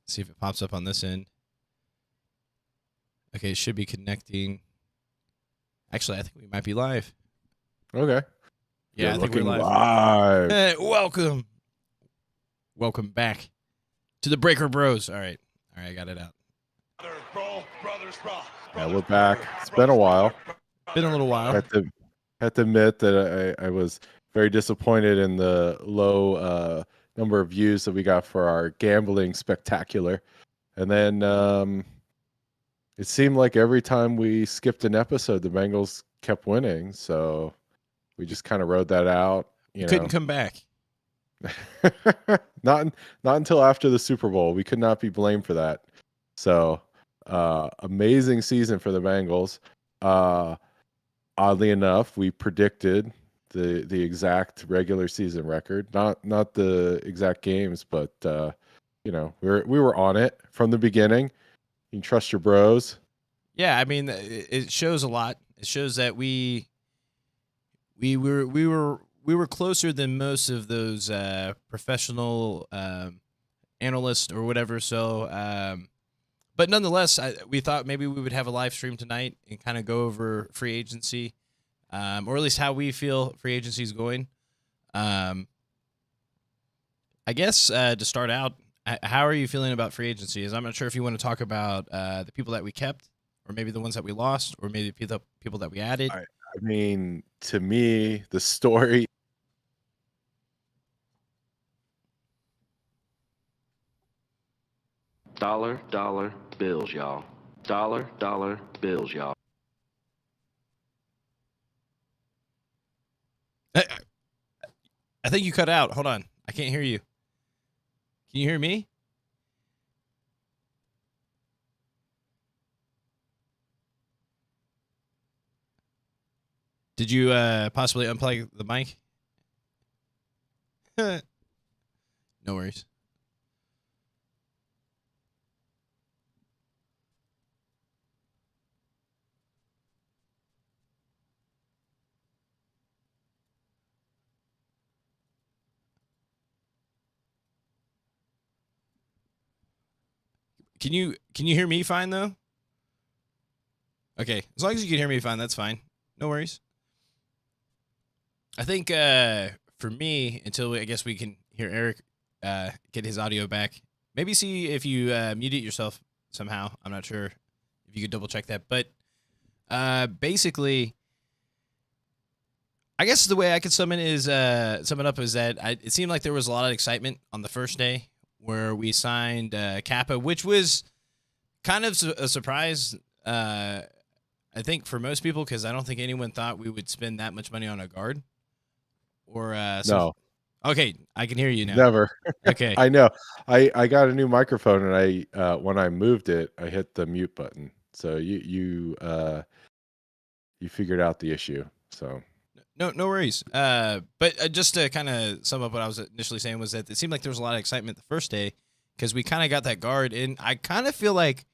See if it pops up on this end. Okay, it should be connecting. Actually, I think we might be live. Okay. Yeah, I think we're live. live. Hey, welcome back to the Breaker Bros. All right, I got it out. Yeah, we're back. It's been a while. Been a little while. Had to admit that I was very disappointed in the low number of views that we got for our gambling spectacular. And then it seemed like every time we skipped an episode, the Bengals kept winning. So we just kind of rode that out. You Couldn't come back. not until after the Super Bowl. We could not be blamed for that. So amazing season for the Bengals. Oddly enough, we predicted the exact regular season record, not the exact games, but we were on it from the beginning. You can trust your bros. Yeah, I mean, it shows a lot. It shows that we were closer than most of those professional analysts or whatever. So, but nonetheless, we thought maybe we would have a live stream tonight and kind of go over free agency, or at least how we feel free agency is going. I guess to start out, how are you feeling about free agency? I'm not sure if you want to talk about the people that we kept, or maybe the ones that we lost, or maybe the people that we added. I mean, to me, the story. Dollar bills, y'all. Dollar bills, y'all. I think you cut out. Hold on. I can't hear you. Can you hear me? Did you possibly unplug the mic? No worries. Can you hear me fine though? Okay, as long as you can hear me fine, that's fine. No worries. I think for me, until I guess we can hear Eric get his audio back, maybe see if you mute it yourself somehow. I'm not sure if you could double check that, but basically, I guess the way I could sum it up is that it seemed like there was a lot of excitement on the first day where we signed Kappa, which was kind of a surprise, I think, for most people, because I don't think anyone thought we would spend that much money on a guard. Or No. Okay, I can hear you now. Never. Okay. I know. I got a new microphone, and I when I moved it, I hit the mute button. So you figured out the issue. So no worries. But just to kind of sum up what I was initially saying was that it seemed like there was a lot of excitement the first day because we kind of got that guard, and I kind of feel like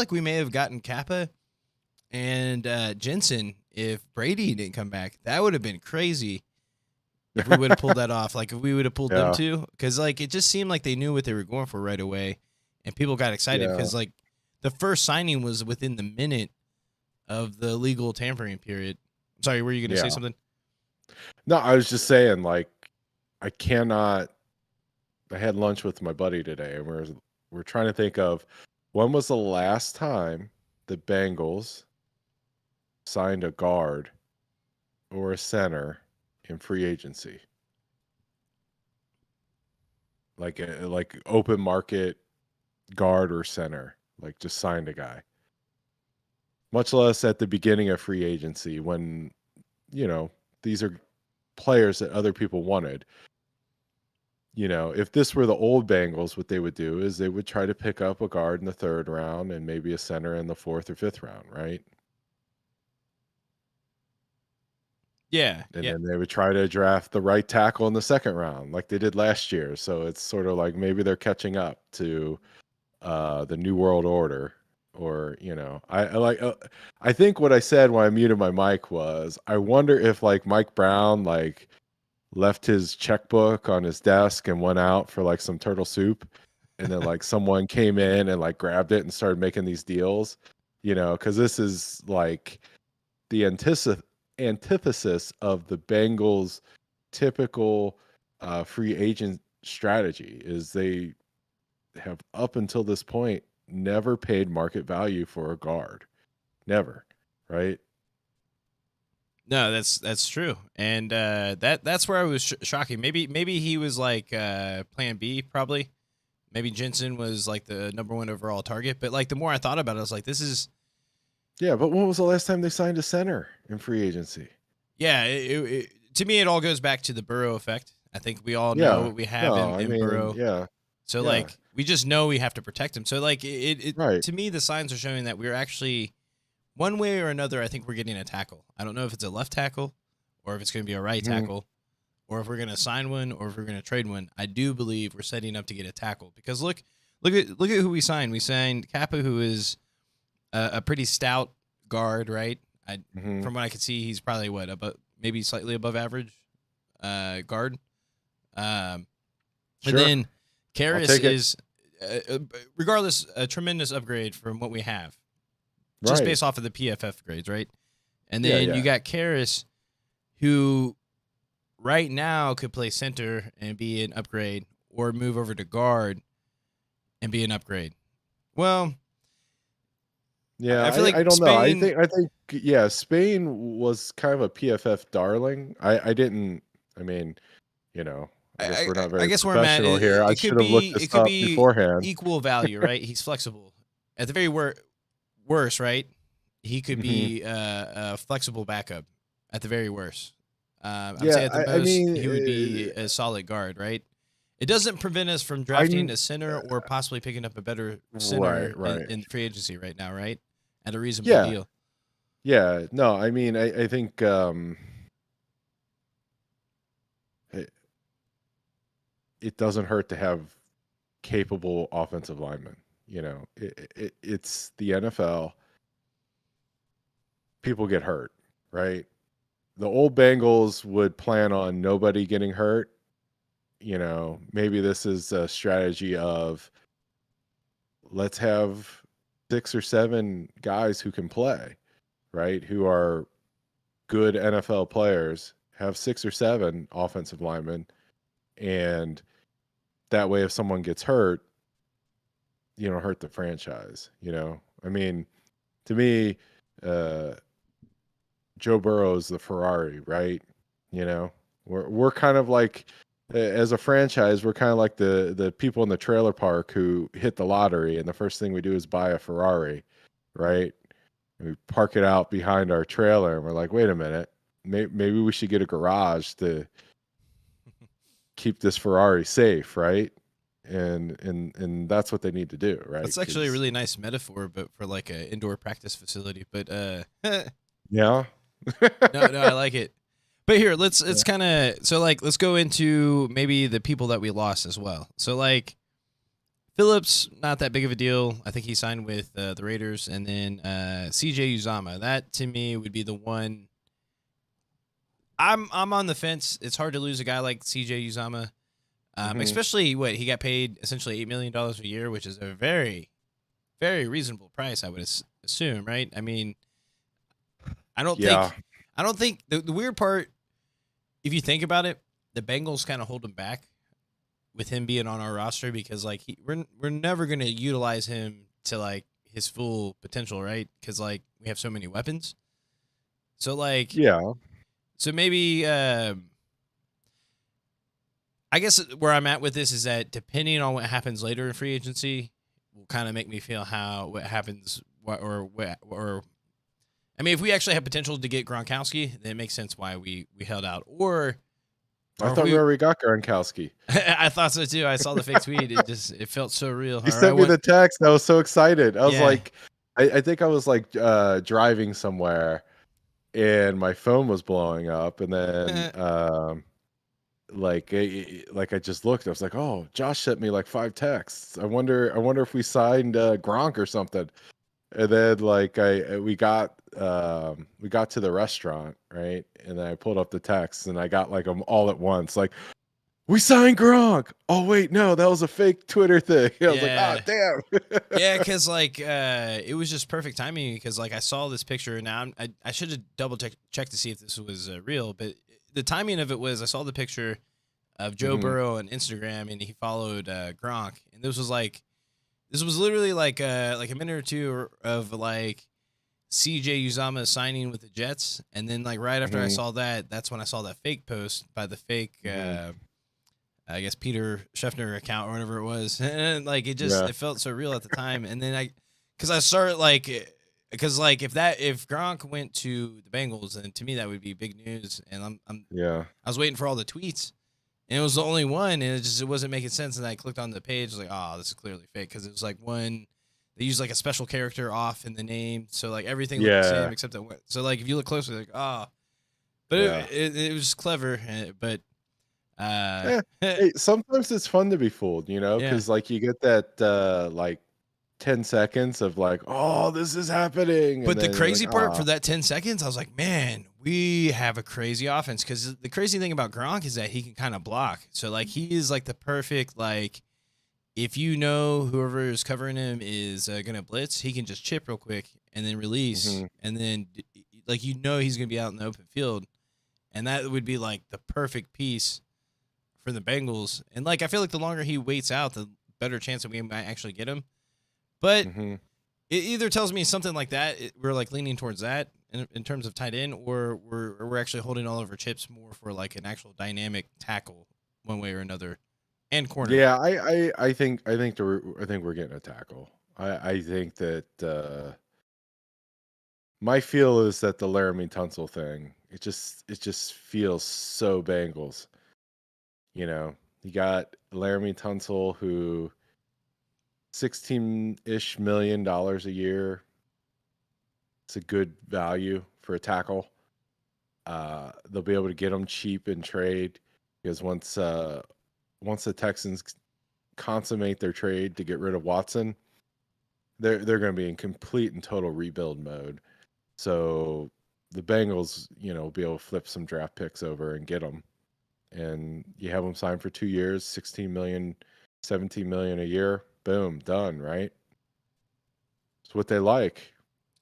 we may have gotten Kappa and Jensen if Brady didn't come back. That would have been crazy if we would have pulled that off. Like if we would have pulled them too, because like it just seemed like they knew what they were going for right away, and people got excited because like the first signing was within the minute of the legal tampering period. Sorry, were you going to say something? No, I was just saying, like, I had lunch with my buddy today, and we're trying to think of when was the last time the Bengals signed a guard or a center in free agency, like open market guard or center, like just signed a guy. Much less at the beginning of free agency when, these are players that other people wanted. If this were the old Bengals, what they would do is they would try to pick up a guard in the 3rd round and maybe a center in the 4th or 5th round, right? Yeah. And then they would try to draft the right tackle in the 2nd round like they did last year. So it's sort of like maybe they're catching up to the New World Order. Or, I think what I said when I muted my mic was, I wonder if like Mike Brown left his checkbook on his desk and went out for like some turtle soup and then like someone came in and like grabbed it and started making these deals, because this is like the antithesis of the Bengals' typical free agent strategy. Is they have up until this point never paid market value for a guard, never, right? No, that's true, and that's where I was shocking. Maybe he was like Plan B, probably. Maybe Jensen was like the number 1 overall target, but like the more I thought about it, I was like, this is. Yeah, but when was the last time they signed a center in free agency? Yeah, to me, it all goes back to the Burrow effect. I think we all know what we have in Burrow. Yeah. So like we just know we have to protect him. So like it Right. to me, the signs are showing that we're actually one way or another. I think we're getting a tackle. I don't know if it's a left tackle or if it's going to be a right tackle, or if we're going to sign one or if we're going to trade one. I do believe we're setting up to get a tackle because look at who we signed. We signed Kappa, who is a pretty stout guard, right? From what I can see, he's probably maybe slightly above average guard. And then Karras is, regardless, a tremendous upgrade from what we have, just based off of the PFF grades, right? And then you got Karras, who right now could play center and be an upgrade, or move over to guard and be an upgrade. Well, yeah, I feel like I don't Spain, know. I think Spain was kind of a PFF darling. I didn't. I mean, I guess we're not very professional here. I should have looked this up beforehand. Equal value, right? He's flexible. At the very worst, right? He could be a flexible backup. At the very worst, I'd say at the most he would be a solid guard, right? It doesn't prevent us from drafting a center or possibly picking up a better center in free agency right now, right? At a reasonable deal. Yeah, no, I mean, I think it doesn't hurt to have capable offensive linemen. It's the NFL. People get hurt, right? The old Bengals would plan on nobody getting hurt. Maybe this is a strategy of let's have 6 or 7 guys who can play, right? Who are good NFL players, have 6 or 7 offensive linemen. And that way, if someone gets hurt, you don't hurt the franchise, I mean, to me, Joe Burrow is the Ferrari, right? We're kind of like, as a franchise, we're kind of like the people in the trailer park who hit the lottery, and the first thing we do is buy a Ferrari, right? And we park it out behind our trailer, and we're like, wait a minute, maybe we should get a garage to keep this Ferrari safe, right? And that's what they need to do, right? That's actually a really nice metaphor, but for like an indoor practice facility. But yeah, no, I like it. But here, let's kind of let's go into maybe the people that we lost as well. So like Phillips, not that big of a deal. I think he signed with the Raiders, and then CJ Uzama. That to me would be the one. I'm on the fence. It's hard to lose a guy like CJ Uzama, especially he got paid essentially $8 million a year, which is a very, very reasonable price. I would assume, right? I mean, I don't think the weird part, if you think about it, the Bengals kind of hold him back with him being on our roster because like we're never going to utilize him to like his full potential, right? Because like we have so many weapons. So like so maybe I guess where I'm at with this is that depending on what happens later in free agency will kind of make me feel what happens or I mean, if we actually have potential to get Gronkowski, then it makes sense why we held out. Or I thought we already got Gronkowski. I thought so too. I saw the fake tweet. It felt so real. You sent me the text. I was so excited. I was like, I think I was like driving somewhere, and my phone was blowing up, and then like I just looked. I was like, oh, Josh sent me like 5 texts. I wonder if we signed Gronk or something. And then like we got to the restaurant, right? And then I pulled up the text and I got like them all at once. Like, we signed Gronk. Oh wait, no, that was a fake Twitter thing. I was like, Yeah. oh damn. Yeah, because like it was just perfect timing. Because like I saw this picture, and now I should have double checked to see if this was real. But the timing of it was I saw the picture of Joe Burrow on Instagram, and he followed Gronk, and this was literally like a minute or two of like CJ Uzama signing with the Jets, and then like right after I saw that, that's when I saw that fake post by the fake. I guess Peter Scheffner account or whatever it was, and like it felt so real at the time. And then because I started because if Gronk went to the Bengals, then to me that would be big news. And I was waiting for all the tweets, and it was the only one, and it wasn't making sense. And I clicked on the page, like, oh, this is clearly fake, because it was like one. They used like a special character off in the name, so like everything looked the same except that. So like if you look closely, like but it was clever, but. Hey, sometimes it's fun to be fooled, because like you get that like 10 seconds of like, oh, this is happening. But the crazy part for that 10 seconds, I was like, man, we have a crazy offense. Because the crazy thing about Gronk is that he can kind of block. So like he is like the perfect, like, if whoever is covering him is gonna blitz, he can just chip real quick and then release, and then like he's gonna be out in the open field, and that would be like the perfect piece for the Bengals. And like I feel like the longer he waits out, the better chance that we might actually get him. But it either tells me something like that, we're like leaning towards that in terms of tight end, or we're actually holding all of our chips more for like an actual dynamic tackle one way or another, and corner. Yeah, I think we're getting a tackle. I think that my feel is that the Laramie Tunsil thing, it just feels so Bengals. You got Laramie Tunsil, who $16-ish million a year. It's a good value for a tackle. They'll be able to get them cheap in trade, because once the Texans consummate their trade to get rid of Watson, they're going to be in complete and total rebuild mode. So the Bengals, will be able to flip some draft picks over and get them. And you have them signed for 2 years, 16 million, 17 million a year. Boom, done, right? It's what they like,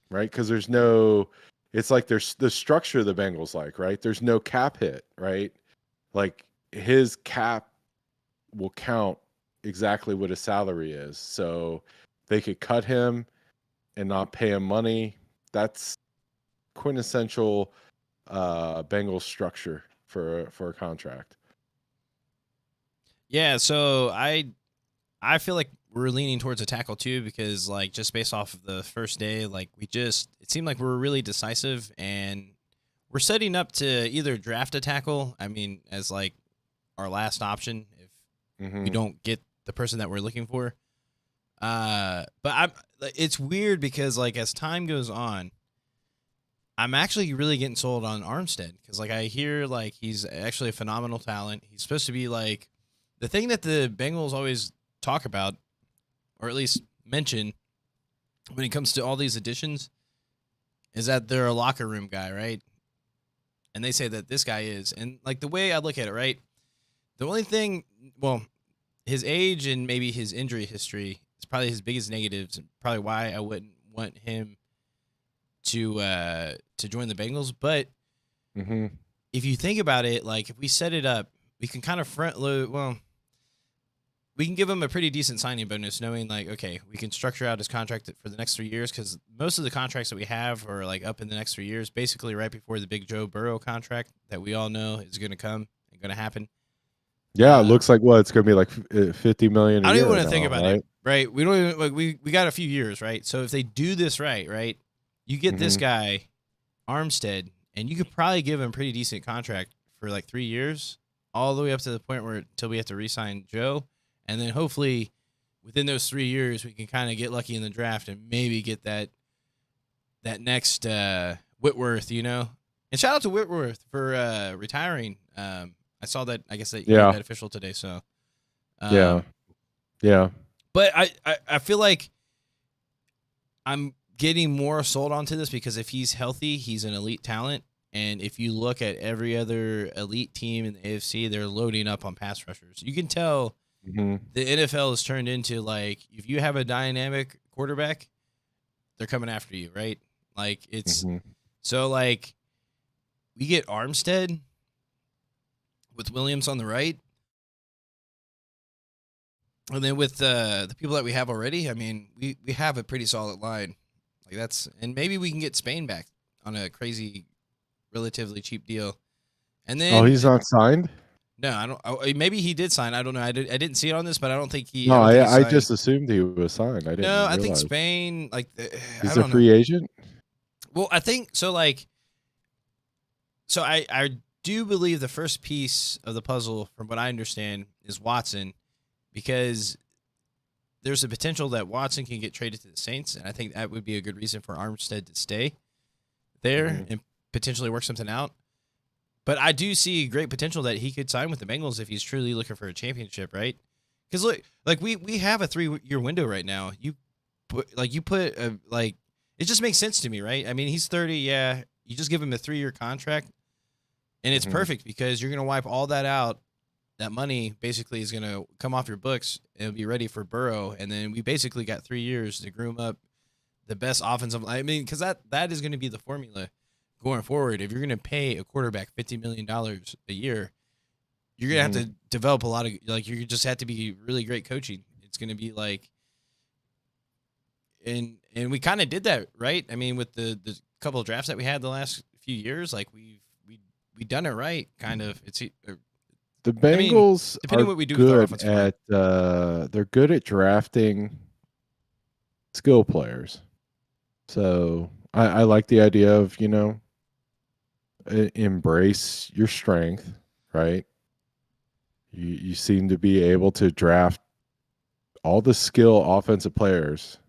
right? Because it's like there's the structure of the Bengals like, right? There's no cap hit, right? Like his cap will count exactly what his salary is. So they could cut him and not pay him money. That's quintessential Bengals structure for a contract. Yeah, so I feel like we're leaning towards a tackle too, because like just based off of the first day, like it seemed like we were really decisive, and we're setting up to either draft a tackle, I mean, as like our last option if we don't get the person that we're looking for. But it's weird because like as time goes on, I'm actually really getting sold on Armstead, because like I hear like he's actually a phenomenal talent. He's supposed to be like the thing that the Bengals always talk about, or at least mention when it comes to all these additions, is that they're a locker room guy, right? And they say that this guy is. And like the way I look at it, right? The only thing, well, his age and maybe his injury history is probably his biggest negatives, and probably why I wouldn't want him to join the Bengals. But if you think about it, like if we set it up, we can kind of front load. Well, we can give him a pretty decent signing bonus, knowing like, okay, we can structure out his contract for the next 3 years, because most of the contracts that we have are like up in the next 3 years, basically right before the big Joe Burrow contract that we all know is going to come and going to happen. Yeah, it looks like it's going to be like 50 million. I don't even want to think about it, right? We don't even like we got a few years, right? So if they do this right, you get this guy, Armstead, and you could probably give him a pretty decent contract for like 3 years, all the way up to the point where until we have to re-sign Joe. And then hopefully within those 3 years, we can kind of get lucky in the draft and maybe get that next Whitworth, And shout out to Whitworth for retiring. I saw that. I guess that you made that official today. So yeah. But I feel like I'm getting more sold onto this, because if he's healthy, he's an elite talent, And if you look at every other elite team in the AFC, they're loading up on pass rushers. You can tell Mm-hmm. the NFL has turned into like if you have a dynamic quarterback, they're coming after you, right? Like it's Mm-hmm. so like we get Armstead with Williams on the right. And then with the people that we have already, I mean, we have a pretty solid line. Like that's and maybe we can get Spain back on a crazy, relatively cheap deal. And then Oh, he's not signed? no, I don't. Maybe he did sign. I don't know. I didn't see it on this, but I don't think he. No, I don't think he I signed. just assumed he was signed. I didn't No, I think realize. Spain. Like I He's don't a know. free agent? Well, I think so. Like, so I do believe the first piece of the puzzle, from what I understand, is Watson, because there's a potential that Watson can get traded to the Saints, and I think that would be a good reason for Armstead to stay there Mhm. and potentially work something out. But I do see great potential that he could sign with the Bengals if he's truly looking for a championship, right? Because look, like we have a 3-year window right now. You put it just makes sense to me, right? I mean, he's 30, yeah. You just give him a 3-year contract, and it's Mhm. perfect because you're gonna wipe all that out. That money basically is gonna come off your books and be ready for Burrow, and then we basically got 3 years to groom up the best offensive. I mean, because that is going to be the formula going forward. If you're going to pay a quarterback $50 million a year, you're going to have to develop a lot of like you just have to be really great coaching. It's going to be like, and we kind of did that, right? I mean, with the couple of drafts that we had the last few years, like we done it right, kind of. It's The I mean, Bengals depending are what we do with our good offensive line. at they're good at drafting skill players. So I like the idea of, embrace your strength, right? You seem to be able to draft all the skill offensive players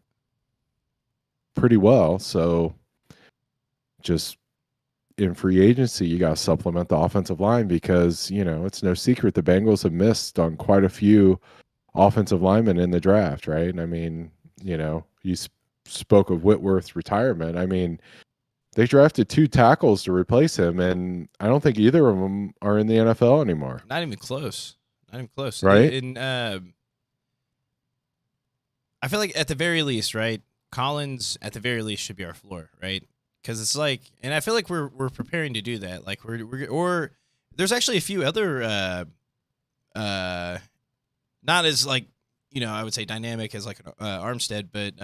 pretty well. So just in free agency, you got to supplement the offensive line because, it's no secret the Bengals have missed on quite a few offensive linemen in the draft, right? I mean, you spoke of Whitworth's retirement. I mean, they drafted 2 tackles to replace him, and I don't think either of them are in the NFL anymore. Not even close. Not even close. Right? I feel like at the very least, right? Collins at the very least should be our floor, right? Because it's like, and I feel like we're preparing to do that. Like or there's actually a few other not as like I would say dynamic as like Armstead, but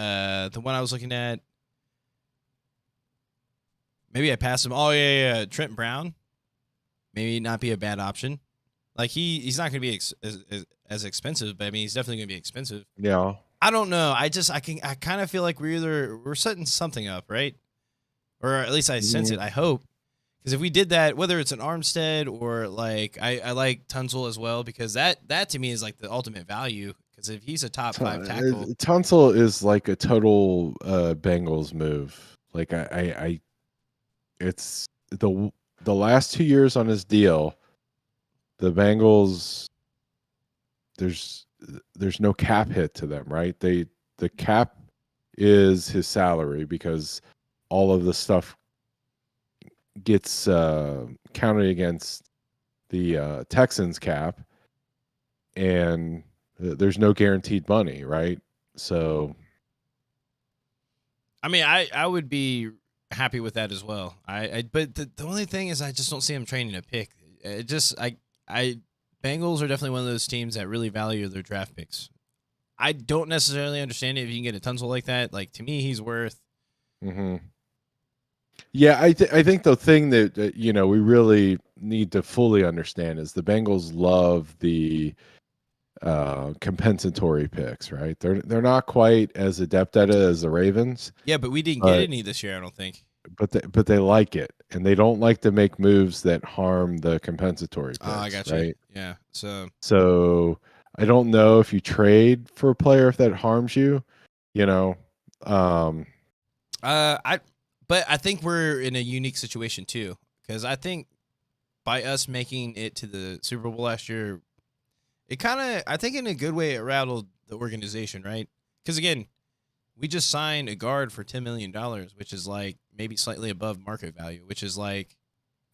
the one I was looking at, maybe I passed him. Oh yeah, Trent Brown, maybe not be a bad option. Like he's not going to be as expensive, but I mean he's definitely going to be expensive. Yeah. I don't know. I kind of feel like we're setting something up, right? Or at least I sense it. I hope, because if we did that, whether it's an Armstead or like I like Tunsil as well, because that to me is like the ultimate value. Because if he's a top 5 tackle, Tunsil is like a total Bengals move. Like I it's the last 2 years on his deal, the Bengals there's no cap hit to them, right? The cap is his salary because all of the stuff gets counted against the Texans cap, and there's no guaranteed money, right? So, I mean, I would be happy with that as well. But the only thing is I just don't see him training a pick. It just Bengals are definitely one of those teams that really value their draft picks. I don't necessarily understand it if you can get a Tunsil like that. Like to me, he's worth. Yeah, I think the thing that we really need to fully understand is the Bengals love the compensatory picks, right? They're not quite as adept at it as the Ravens. Yeah, but we didn't get any this year, I don't think. But they like it, and they don't like to make moves that harm the compensatory picks. Oh, I got you. Right? Yeah. So I don't know if you trade for a player if that harms you. But I think we're in a unique situation too, because I think by us making it to the Super Bowl last year, it kind of, I think in a good way, it rattled the organization, right? Because again, we just signed a guard for $10 million, which is like maybe slightly above market value, which is like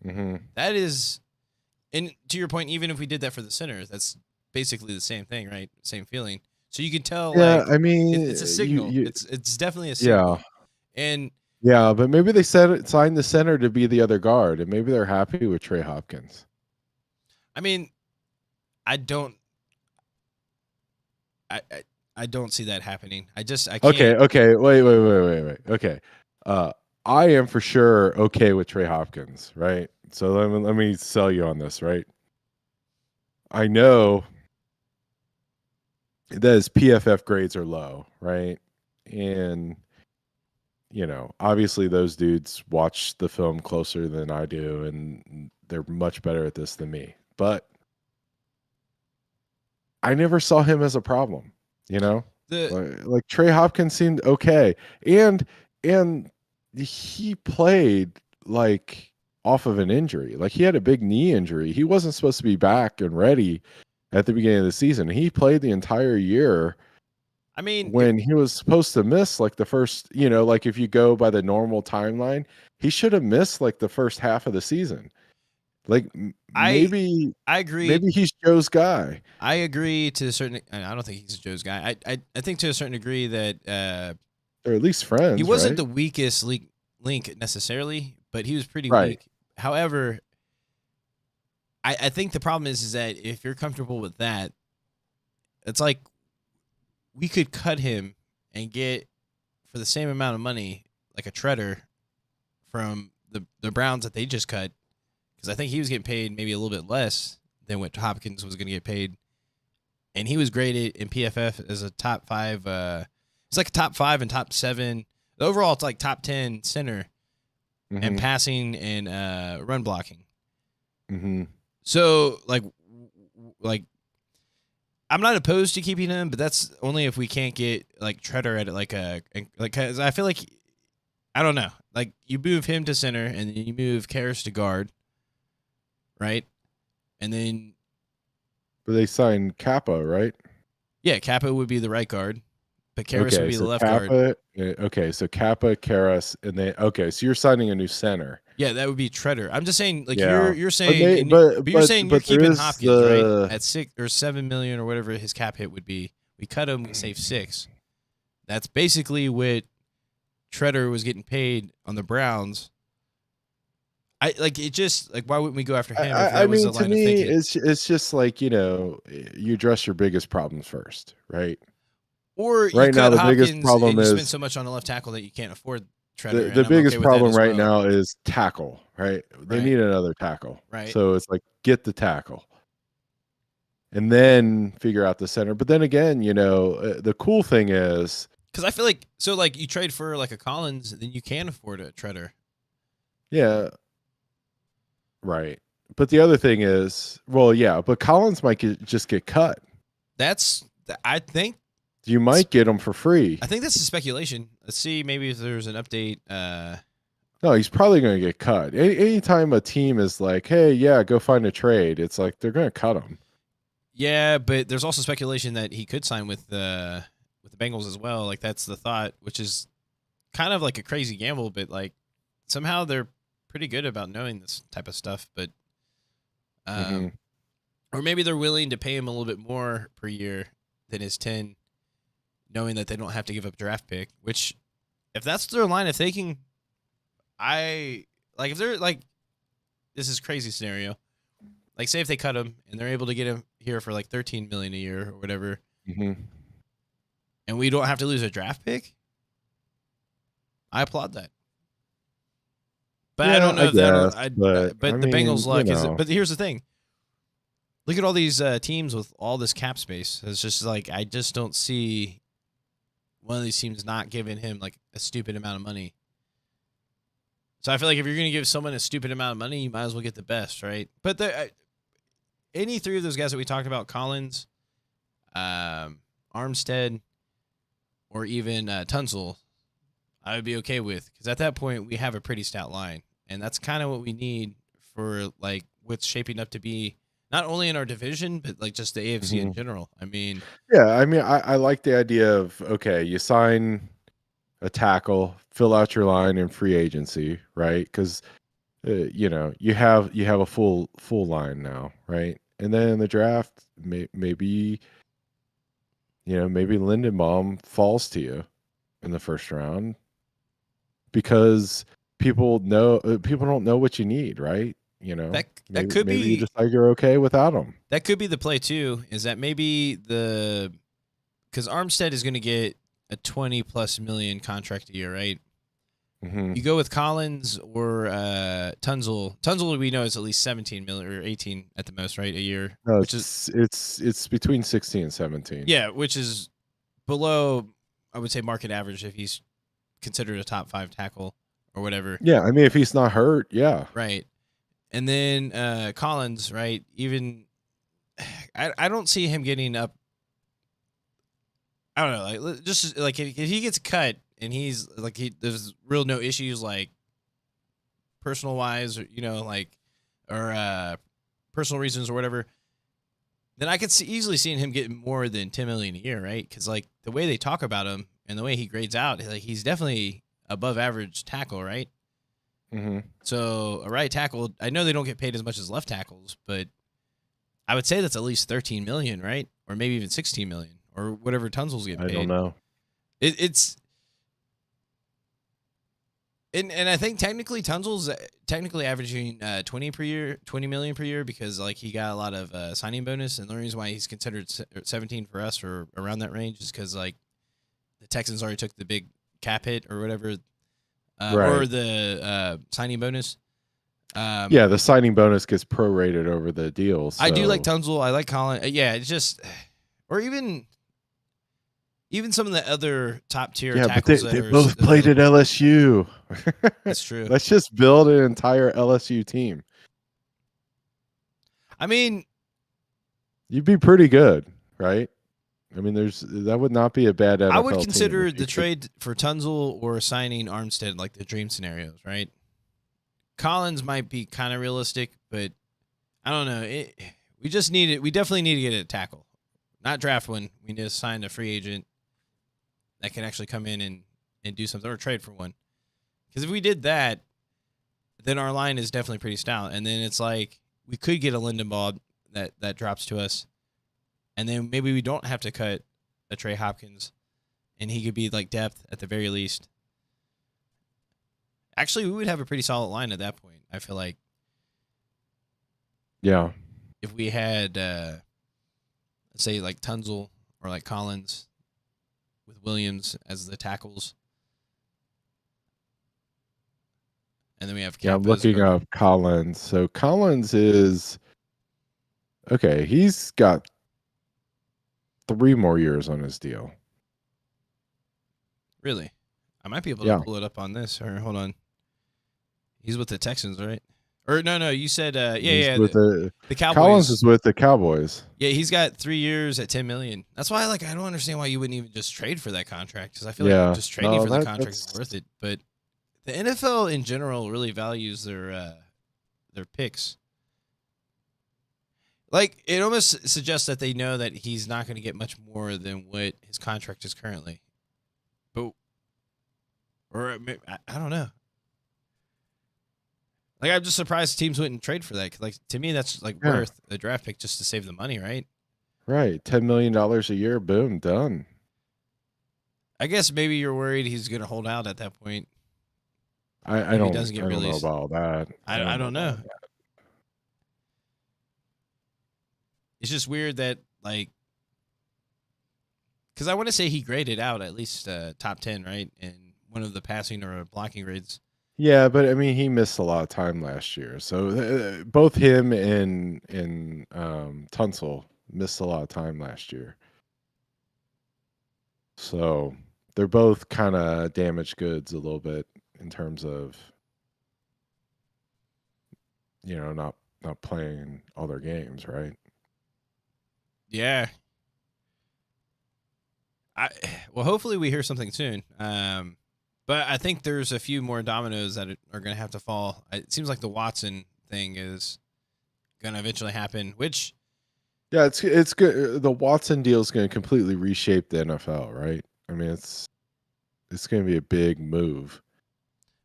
That is, and to your point, even if we did that for the center, that's basically the same thing, right? Same feeling. So you can tell, Yeah, like, I mean, it's a signal. you It's definitely a yeah. signal. And Yeah, but maybe they signed the center to be the other guard, and maybe they're happy with Trey Hopkins. I mean, I don't, I, I, I don't see that happening. I can't. Okay. Wait. Okay. I am for sure okay with Trey Hopkins, right? So let me sell you on this, right? I know that his PFF grades are low, right? And obviously those dudes watch the film closer than I do, and they're much better at this than me. But I never saw him as a problem, like Trey Hopkins seemed okay, and he played like off of an injury. Like he had a big knee injury. He wasn't supposed to be back and ready at the beginning of the season. He played the entire year. I mean, when he was supposed to miss like the first, like if you go by the normal timeline, he should have missed like the first half of the season. Like maybe I agree. Maybe he's Joe's guy. I agree to a certain. I don't think he's Joe's guy. I think to a certain degree that or at least friends. He wasn't right? the weakest link necessarily, but he was pretty Right. weak. However, I think the problem is that if you're comfortable with that, it's like we could cut him and get for the same amount of money like a Treader from the Browns that they just cut, because I think he was getting paid maybe a little bit less than what Hopkins was going to get paid, and he was graded in PFF as a top 5. It's like a top 5 and top 7. Overall, it's like top 10 center and passing and run blocking. So like I'm not opposed to keeping him, but that's only if we can't get like Treader at it, like 'cause I feel like, I don't know, like you move him to center and then you move Karras to guard, right? And then, but they signed Kappa, right? Yeah, Kappa would be the right guard, but Karras would be the left Kappa, guard. Okay, so Kappa, Karras, and then so you're signing a new center. Yeah, that would be Treader. I'm just saying, like Yeah. you're saying, but you're saying you're keeping Hopkins right at $6 or $7 million or whatever his cap hit would be. We cut him, we save $6 million. That's basically what Treader was getting paid on the Browns. I like it. Just like, why wouldn't we go after him? I mean, to me, it's just like you address your biggest problems first, right? Or you right now, the Hopkins biggest problem and you is spend so much on the left tackle that you can't afford Treader. the biggest problem right now is tackle. Right, they need another tackle. Right, so it's like get the tackle, and then figure out the center. But then again, the cool thing is because I feel like you trade for like a Collins, then you can afford a Treader. Yeah. Right. But the other thing is, but Collins might just get cut. I think you might get him for free. I think that's a speculation. Let's see, maybe if there's an update. No, he's probably going to get cut. Anytime a team is like, hey, yeah, go find a trade, it's like they're going to cut him. Yeah, but there's also speculation that he could sign with the Bengals as well. Like that's the thought, which is kind of like a crazy gamble, but like somehow they're pretty good about knowing this type of stuff. But or maybe they're willing to pay him a little bit more per year than his 10, knowing that they don't have to give up draft pick. Which, if that's their line of thinking, if they're like, this is crazy scenario. Like, say if they cut him and they're able to get him here for like $13 million a year or whatever, and we don't have to lose a draft pick, I applaud that. But I don't know if but the Bengals' luck is. But here's the thing: look at all these teams with all this cap space. It's just like I just don't see one of these teams not giving him like a stupid amount of money. So I feel like if you're going to give someone a stupid amount of money, you might as well get the best, right? But any three of those guys that we talked about, Collins, Armstead, or even Tunsil, I would be okay with, because at that point we have a pretty stout line, and that's kind of what we need for like what's shaping up to be not only in our division but like just the AFC in general. I mean, I like the idea of, okay, you sign a tackle, fill out your line in free agency, right? Because you have a full line now, right? And then in the draft, maybe maybe Lindenbaum falls to you in the first round because people don't know what you need, right? That could maybe you be decide you're okay without them. that could be the play too. Is that maybe because Armstead is going to get a 20+ million contract a year, right? Mm-hmm. You go with Collins or Tunzel. Tunzel, we know, is at least 17 million or 18 at the most, right, a year. No, which it's between 16 and 17. Yeah, which is below, I would say, market average if he's considered a top 5 tackle or whatever. Yeah, I mean, if he's not hurt, yeah. Right. And then Collins, right? Even I don't see him getting up. I don't know, like just like if he gets cut and he's like there's real no issues like personal wise or or personal reasons or whatever, then I could easily see him getting more than 10 million a year, right? Because like the way they talk about him and the way he grades out, like he's definitely above average tackle, right? Mm-hmm. So a right tackle, I know they don't get paid as much as left tackles, but I would say that's at least 13 million, right? Or maybe even 16 million or whatever Tunzel's getting paid. I don't know. It's and I think technically Tunzel's averaging 20 million per year because like he got a lot of signing bonus, and the reason why he's considered 17 for us or around that range is because like the Texans already took the big cap hit or whatever, or the signing bonus. Yeah, the signing bonus gets prorated over the deal. So. I do like Tunzel. I like Colin. Yeah, it's just, or even some of the other top tier tackles. But they both played at LSU. That's true. Let's just build an entire LSU team. I mean, you'd be pretty good, right? I mean, that would not be a bad NFL I would consider team the trade for Tunzel or signing Armstead like the dream scenarios, right? Collins might be kind of realistic, but I don't know. We definitely need to get a tackle, not draft one. We need to sign a free agent that can actually come in and do something or trade for one. Because if we did that, then our line is definitely pretty stout. And then it's like we could get a Lindenbaum that drops to us. And then maybe we don't have to cut a Trey Hopkins, and he could be like depth at the very least. Actually, we would have a pretty solid line at that point, I feel like. Yeah. If we had, let's say, like Tunzel or like Collins with Williams as the tackles. And then we have I'm looking up Collins. So Collins is... Okay, he's got 3 more years on his deal. Really? I might be able to pull it up on this. Or hold on. He's with the Texans, right? Or no, you said the Cowboys. Collins is with the Cowboys. Yeah, he's got 3 years at 10 million. That's why I don't understand why you wouldn't even just trade for that contract, because I feel like just trading for the contract is worth it. But the NFL in general really values their picks. Like, it almost suggests that they know that he's not going to get much more than what his contract is currently. But, or I don't know. Like, I'm just surprised teams wouldn't trade for that. Like, to me, that's like worth a draft pick just to save the money, right? Right. $10 million a year. Boom. Done. I guess maybe you're worried he's going to hold out at that point. I don't know about that. I don't know. It's just weird that, like, because I want to say he graded out at least top 10, right? In one of the passing or blocking grades. Yeah, but I mean, he missed a lot of time last year. So both him and Tunzel missed a lot of time last year. So they're both kind of damaged goods a little bit in terms of, not playing all their games, right? Yeah. Well, hopefully we hear something soon. But I think there's a few more dominoes that are going to have to fall. It seems like the Watson thing is going to eventually happen, which... Yeah, it's good. The Watson deal is going to completely reshape the NFL, right? I mean, it's going to be a big move.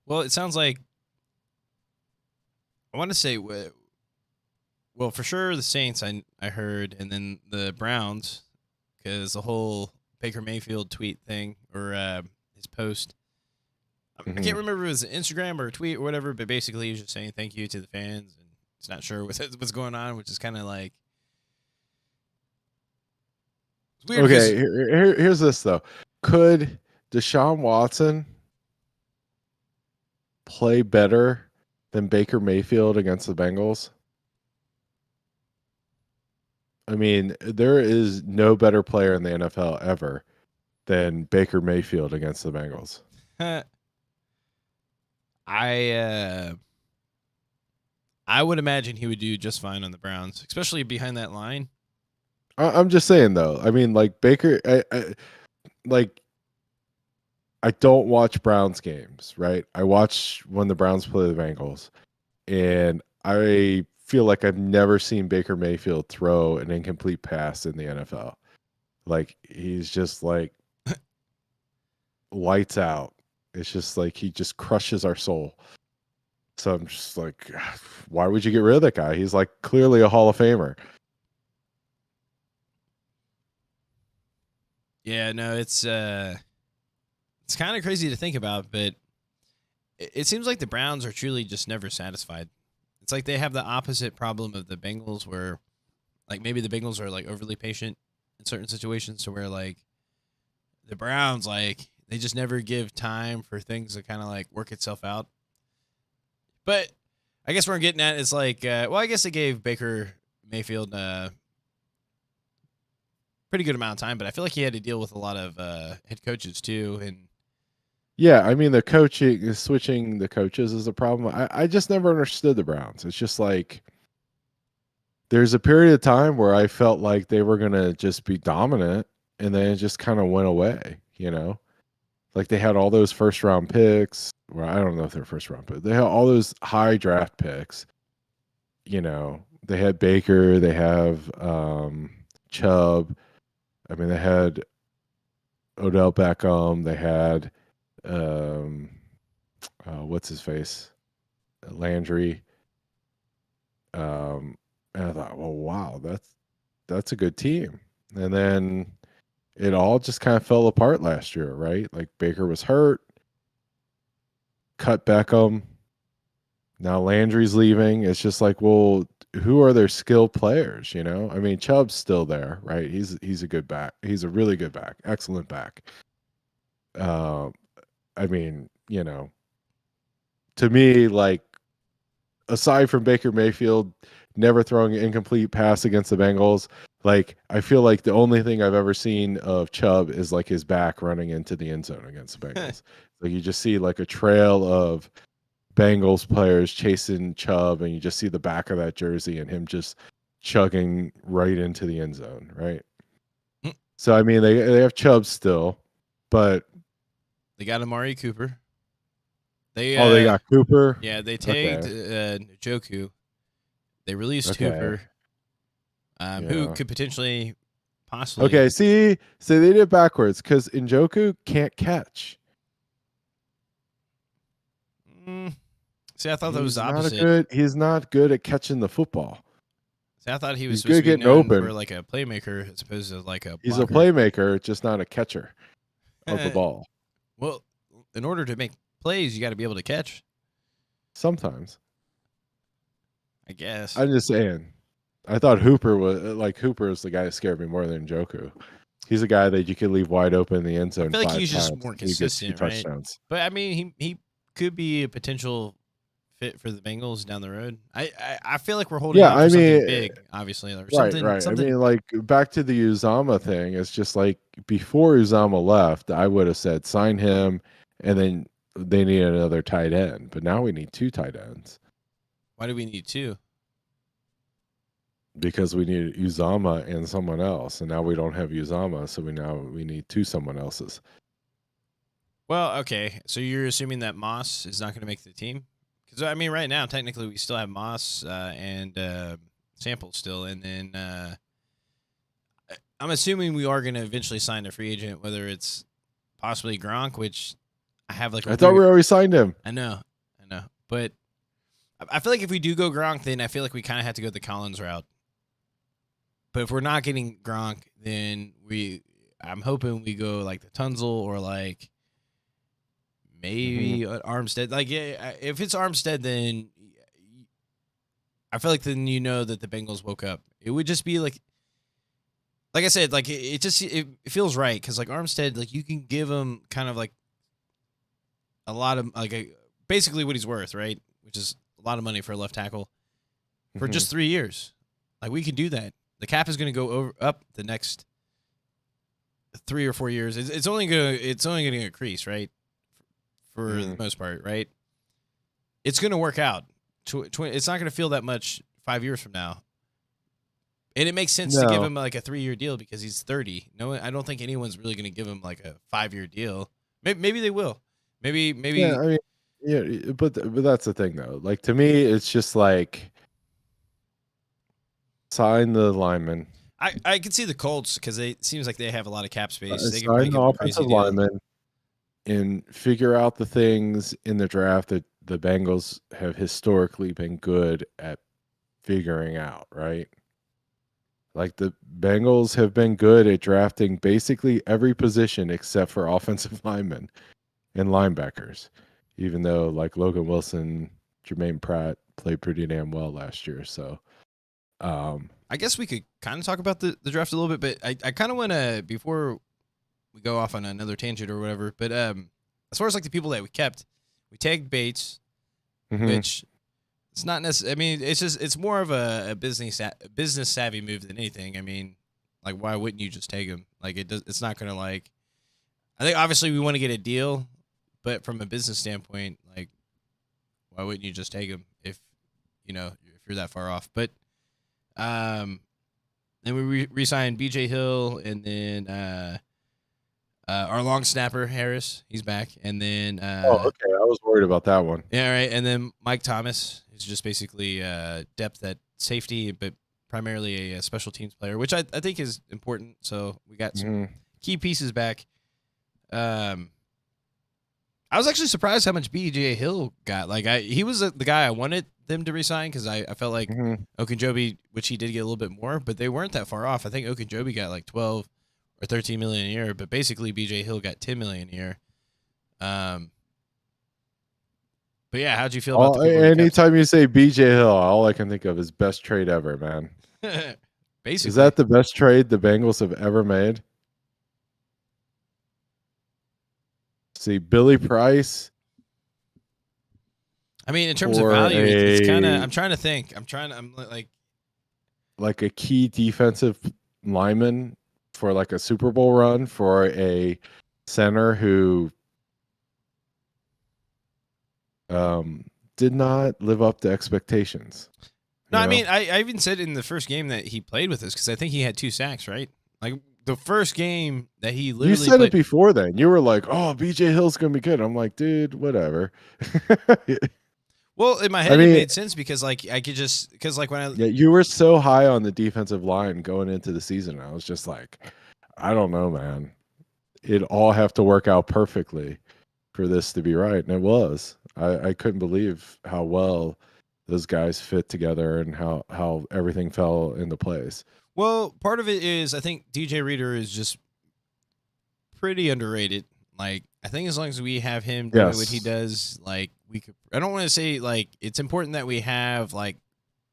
Well, it sounds like... I want to say, well, for sure the Saints I heard, and then the Browns, because the whole Baker Mayfield tweet thing or his post. I can't remember if it was an Instagram or a tweet or whatever, but basically he was just saying thank you to the fans, and he's not sure what's going on, which is kind of like it's weird. Okay, here's this though. Could Deshaun Watson play better than Baker Mayfield against the Bengals? I mean, there is no better player in the NFL ever than Baker Mayfield against the Bengals. I would imagine he would do just fine on the Browns, especially behind that line. I'm just saying though. I mean, like Baker, I don't watch Browns games, right? I watch when the Browns play the Bengals, and I feel like I've never seen Baker Mayfield throw an incomplete pass in the NFL. Like he's just like lights out. It's just like he just crushes our soul. So I'm just like, why would you get rid of that guy? He's like clearly a Hall of Famer. Yeah, no, it's kind of crazy to think about, but it seems like the Browns are truly just never satisfied. It's like they have the opposite problem of the Bengals, where like maybe the Bengals are like overly patient in certain situations, to where like the Browns, like they just never give time for things to kind of like work itself out. But I guess where I'm getting at is like, well, I guess they gave Baker Mayfield pretty good amount of time, but I feel like he had to deal with a lot of head coaches too. And yeah, I mean, the coaching, switching the coaches is a problem. I just never understood the Browns. It's just like there's a period of time where I felt like they were going to just be dominant, and then it just kind of went away, you know? Like they had all those first round picks. Well, I don't know if they're first round, but they had all those high draft picks. You know, they had Baker, they have Chubb. I mean, they had Odell Beckham. They had what's his face, Landry. And I thought, well, wow, that's a good team. And then it all just kind of fell apart last year, right? Like Baker was hurt, cut Beckham. Now Landry's leaving. It's just like, well, who are their skilled players? You know, I mean, Chubb's still there, right? He's a good back. He's a really good back, excellent back. I mean, you know, to me, like, aside from Baker Mayfield never throwing an incomplete pass against the Bengals, like, I feel like the only thing I've ever seen of Chubb is like his back running into the end zone against the Bengals. Like you just see like a trail of Bengals players chasing Chubb, and you just see the back of that jersey and him just chugging right into the end zone, right? So I mean, they have Chubb still, but they got Amari Cooper. They got Cooper. Yeah, they tagged Njoku. They released Hooper, who could potentially, possibly. Okay, see, they did it backwards because Njoku can't catch. See, I thought that was the opposite. He's not good at catching the football. See, I thought he was supposed to be known for like a playmaker as opposed to like a blocker. He's a playmaker, just not a catcher of the ball. Well, in order to make plays, you got to be able to catch. Sometimes. I guess. I'm just saying. I thought Hooper was the guy that scared me more than Njoku. He's a guy that you could leave wide open in the end zone. I feel like he's just more consistent, right? Touchdowns. But I mean, he could be a potential fit for the Bengals down the road. I feel like we're holding out for something big, obviously. Or something. I mean, like back to the Uzama thing. It's just like before Uzama left, I would have said sign him, and then they need another tight end. But now we need two tight ends. Why do we need two? Because we need Uzama and someone else, and now we don't have Uzama, so we need two someone else's. Well, okay. So you're assuming that Moss is not going to make the team? Because I mean, right now, technically, we still have Moss and Sample still, and then I'm assuming we are going to eventually sign a free agent, whether it's possibly Gronk, which I have like. I thought we already signed him. I know, but I feel like if we do go Gronk, then I feel like we kind of have to go the Collins route. But if we're not getting Gronk, then I'm hoping we go like the Tunzel or like maybe Armstead. Like, yeah, if it's Armstead, then I feel like then you know that the Bengals woke up. It would just be like I said, like it feels right because like Armstead, like you can give him kind of like a lot of like basically what he's worth, right? Which is a lot of money for a left tackle for just 3 years. Like we can do that. The cap is going to go up the next 3 or 4 years. It's only going to increase, right? For the most part, right? It's going to work out. It's not going to feel that much 5 years from now. And it makes sense to give him like a 3-year deal because he's 30. No, I don't think anyone's really going to give him like a 5-year deal. Maybe they will. Maybe. Yeah, I mean, yeah, but that's the thing though. Like to me, it's just like sign the lineman. I can see the Colts because it seems like they have a lot of cap space. They can Sign the give him a offensive crazy deal. lineman and figure out the things in the draft that the Bengals have historically been good at figuring out, right? Like the Bengals have been good at drafting basically every position except for offensive linemen and linebackers, even though like Logan Wilson, Jermaine Pratt played pretty damn well last year. So I guess we could kind of talk about the draft a little bit, but I kind of want to, before we go off on another tangent or whatever, but as far as like the people that we kept, we tagged Bates, which it's not necessarily, I mean, it's more of a business savvy move than anything. I mean, like, why wouldn't you just take him? Like, it's not going to like, I think obviously we want to get a deal, but from a business standpoint, like, why wouldn't you just take him if you're that far off? But then we re-signed BJ Hill, and then our long snapper Harris, he's back, and then okay, I was worried about that one. Yeah, right, and then Mike Thomas is just basically depth at safety, but primarily a special teams player, which I think is important. So we got some key pieces back. I was actually surprised how much BJ Hill got. Like he was the guy I wanted them to resign because I felt like Okunjobi, which he did get a little bit more, but they weren't that far off. I think Okunjobi got like 12 or 13 million a year, but basically BJ Hill got 10 million a year. But yeah, how'd you feel about the people anytime you say BJ Hill, all I can think of is best trade ever, man. Basically, is that the best trade the Bengals have ever made? See, Billy Price. I mean, in terms of value, it's kind of. I'm trying to think. I'm like a key defensive lineman for like a Super Bowl run for a center who did not live up to expectations. No, I mean, I even said in the first game that he played with us because I think he had 2 sacks, right? Like the first game that he literally You said it before then. You were like, oh, BJ Hill's going to be good. I'm like, dude, whatever. Well, in my head, it made sense because like I could just because like when you were so high on the defensive line going into the season. I was just like, I don't know, man. It'd all have to work out perfectly for this to be right, and it was. I couldn't believe how well those guys fit together and how everything fell into place. Well, part of it is I think DJ Reader is just pretty underrated. Like I think as long as we have him doing what he does, like we could. I don't want to say like it's important that we have like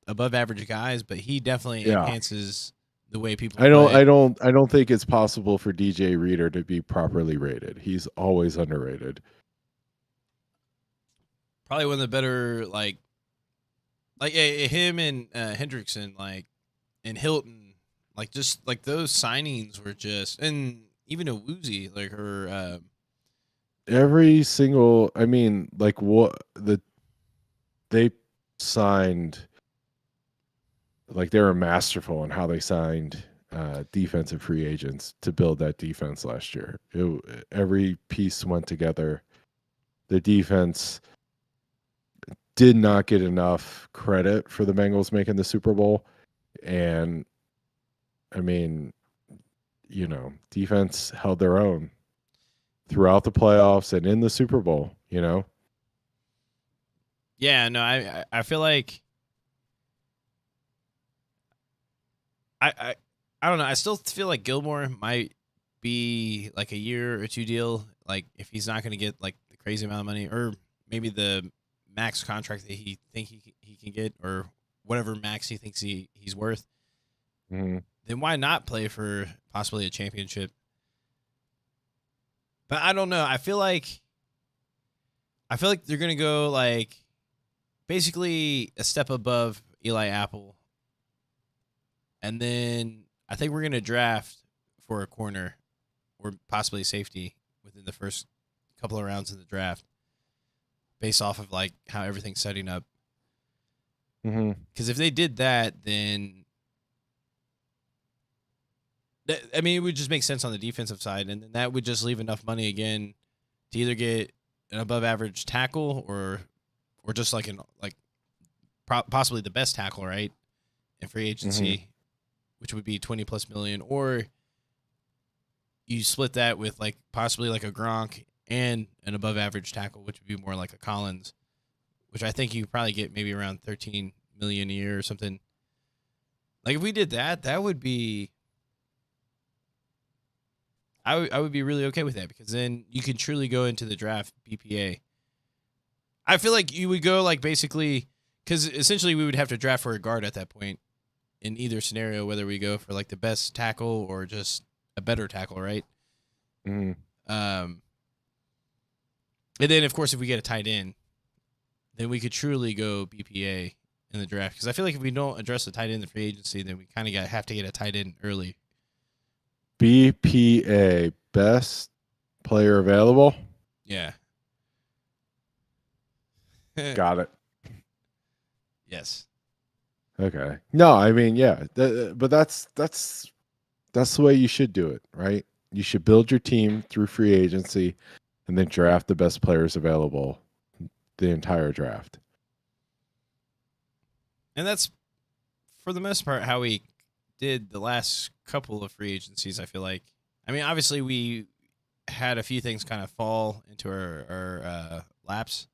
above average guys, but he definitely enhances the way people. I don't think it's possible for DJ Reader to be properly rated. He's always underrated. Probably one of the better like him and Hendrickson and Hilton, like just like those signings were just, and even a Woozy like her. Every single, I mean, like they signed, like they were masterful in how they signed defensive free agents to build that defense last year. Every piece went together. The defense did not get enough credit for the Bengals making the Super Bowl. And I mean, defense held their own throughout the playoffs and in the Super Bowl, Yeah, Yeah, no, I feel like I don't know. I still feel like Gilmore might be like a year or two deal. Like if he's not going to get like the crazy amount of money, or maybe the max contract that he can get, or whatever max he thinks he's worth, Mhm. then why not play for possibly a championship? But I don't know. I feel like they're going to go like basically a step above Eli Apple, and then I think we're going to draft for a corner or possibly a safety within the first couple of rounds of the draft, based off of like how everything's setting up. Mhm. Because if they did that, then I mean, it would just make sense on the defensive side, and then that would just leave enough money again to either get an above average tackle or just like possibly the best tackle, right, in free agency, which would be 20 plus million, or you split that with like possibly like a Gronk and an above average tackle, which would be more like a Collins, which I think you probably get maybe around 13 million a year or something. Like if we did that, that would be I would be really okay with that, because then you can truly go into the draft BPA. I feel like you would go like basically, because essentially we would have to draft for a guard at that point in either scenario, whether we go for like the best tackle or just a better tackle, right? Mhm. And then of course if we get a tight end, then we could truly go BPA in the draft, because I feel like if we don't address the tight end in the free agency, then we kind of have to get a tight end early. BPA, best player available. Yeah. Got it. Yes. Okay. No, I mean, yeah, but that's the way you should do it, right? You should build your team through free agency, and then draft the best players available the entire draft. And that's, for the most part, how we did the last couple of free agencies, I feel like. I mean, obviously, we had a few things kind of fall into our laps.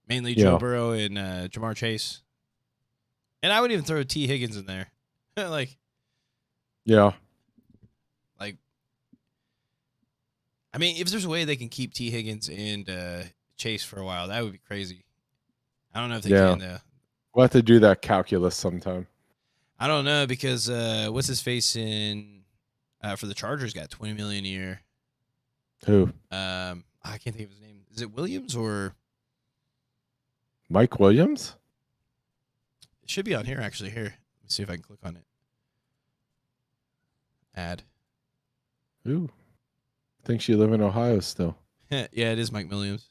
Mainly Joe Yeah. Burrow and Jamar Chase. And I would even throw T. Higgins in there. Yeah. I mean, if there's a way they can keep T. Higgins and Chase for a while, that would be crazy. I don't know if they can, though. We'll have to do that calculus sometime. I don't know, because what's his face in for the Chargers got $20 million a year. Who? I can't think of his name. Is it Williams or Mike Williams? it should be on here actually? Here, let me see if I can click on it. Add. Who? Thinks you live in Ohio still. Yeah, it is Mike Williams,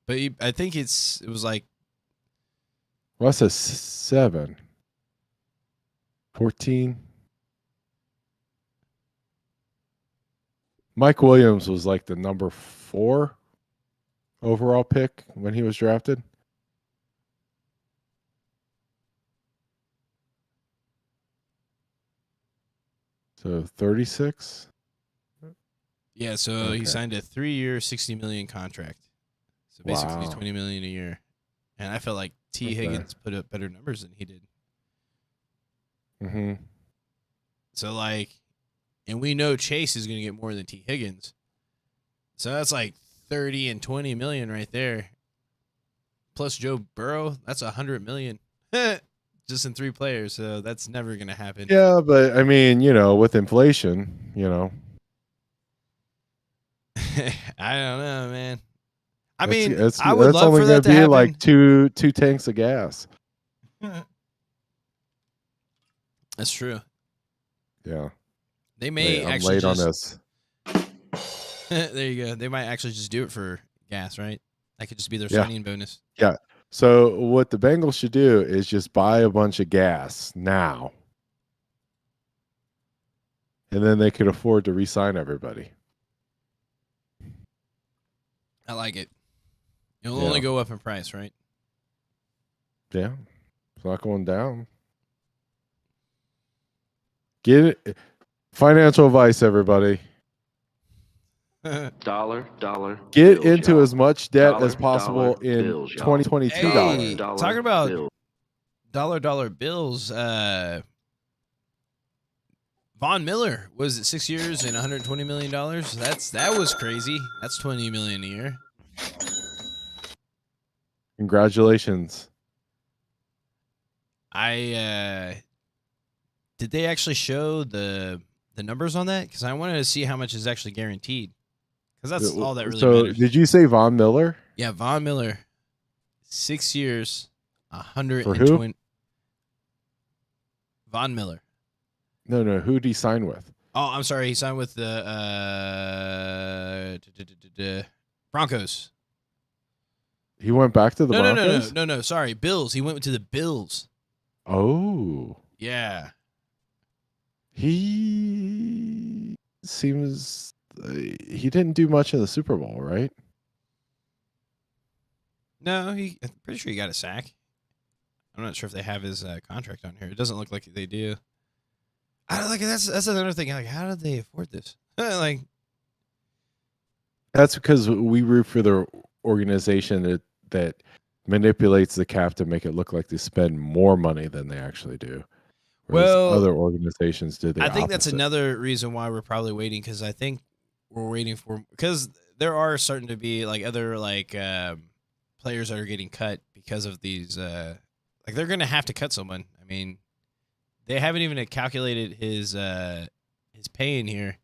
but I think it was like What's a 7? 14? Mike Williams was like the number 4 overall pick when he was drafted. So 36? yeah. So Okay. he signed a 3-year, $60 million contract. So basically Wow. $20 million a year, and I felt like T. Okay. Higgins put up better numbers than he did. Mm-hmm. So like, and we know Chase is going to get more than T. Higgins. So that's like 30 and 20 million right there. Plus Joe Burrow, that's 100 million just in 3 players. So that's never going to happen. Yeah, but I mean, with inflation, I don't know, man. I That's- mean, that's- I would that's love only for that to gonna be happen. like two tanks of gas. That's true. Yeah. They may I'm actually late on just, this. there you go. They might actually just do it for gas, right? That could just be their Yeah. signing bonus. So what the Bengals should do is just buy a bunch of gas now. And then they could afford to re-sign everybody. I like it. It'll Yeah. only go up in price, right? Yeah. It's not going down. Get it. Financial advice, everybody. Dollar Get bills, into y'all. as much debt as Dollar possible in bills, y'all. 2022 Hey, dollars. talking about bills. dollar bills. Von Miller was it 6 years and $120 million? That was crazy. That's $20 million a year. Congratulations. Did they actually show the numbers on that? Because I wanted to see how much is actually guaranteed. Because that's all that really So, matters. did you say Von Miller? Yeah, Von Miller, 6 years, For 120. who? Von Miller. No. Who'd he sign with? Oh, I'm sorry. He signed with the Broncos. He went back to the Broncos? No. Sorry, Bills. He went to the Bills. Oh. Yeah. He seems he didn't do much in the Super Bowl, right? No, I'm pretty sure he got a sack. I'm not sure if they have his contract on here. It doesn't look like they do. I don't like that's another thing. Like, how did they afford this? Like, That's because we root for the organization that manipulates the cap to make it look like they spend more money than they actually do. Whereas well, other organizations do the I think that's opposite. another reason why we're probably waiting, because I think we're waiting for, because there are starting to be like other like players that are getting cut because of these like they're going to have to cut someone. I mean, they haven't even calculated his pay in here,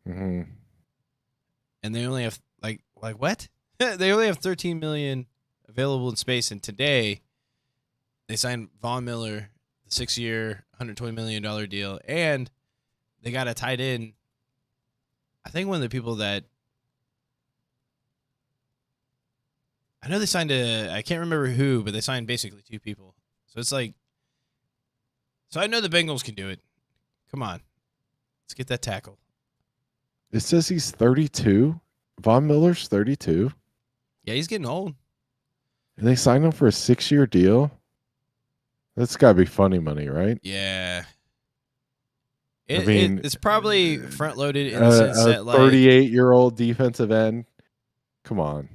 Mm-hmm. and they only have like what? They only have 13 million available in space, and today they signed Von Miller, the 6-year, $120 million deal, and they got a tight end. I think one of the people that I know they signed I can't remember who, but they signed basically 2 people. So it's like, so I know the Bengals can do it. Come on, let's get that tackle. It says he's 32. Von Miller's 32. Yeah, he's getting old. And they signed him for a 6-year deal. That's got to be funny money, right? Yeah. It's probably front loaded in the sense that like 38-year-old defensive end. Come on.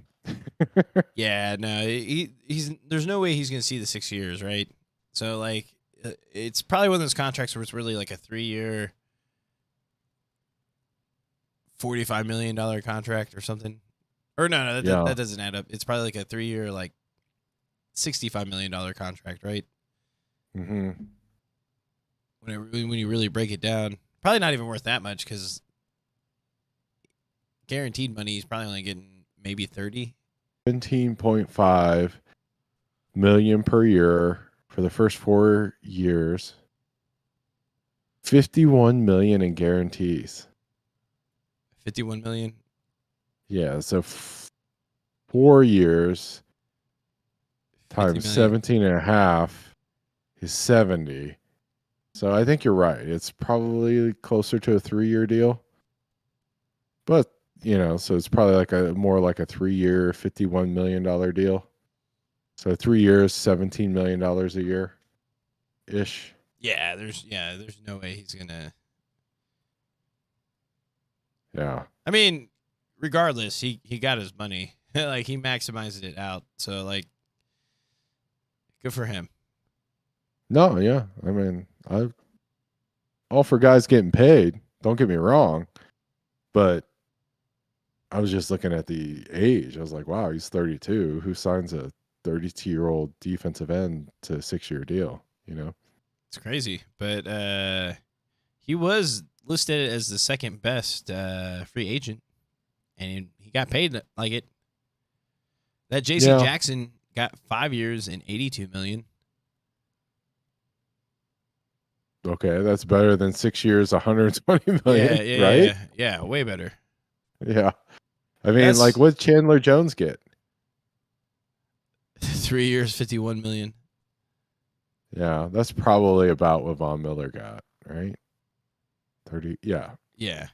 yeah, no, he's there's no way he's gonna see the 6 years, right? So like, it's probably one of those contracts where it's really like a 3-year, $45 million contract or something. Or no, that doesn't add up. It's probably like a 3-year, like $65 million contract, right? Mm-hmm. When you really break it down, probably not even worth that much, because guaranteed money he's probably only getting maybe 30. 17.5 million per year for the first 4 years. 51 million in guarantees. 51 million. Yeah, so 4 years times 17 and a half is 70. So I think you're right. It's probably closer to a 3-year deal. But, so it's probably like more like a 3-year, $51 million deal. So 3 years, $17 million a year ish. Yeah, there's no way he's gonna. Yeah. I mean, regardless, he got his money. Like, he maximized it out. So like, good for him. No, yeah. I mean, all for guys getting paid. Don't get me wrong. But I was just looking at the age. I was like, wow, he's 32. Who signs a 32-year-old defensive end to a 6-year deal? It's crazy. But he was listed as the second best free agent, and he got paid like it. That J.C. Jackson got 5 years and $82 million. Okay, that's better than 6 years, $120 million, right? Yeah, way better. Yeah. I mean, like, what Chandler Jones get? 3 years, $51 million. Yeah, that's probably about what Von Miller got, right? 30. Yeah. Yeah.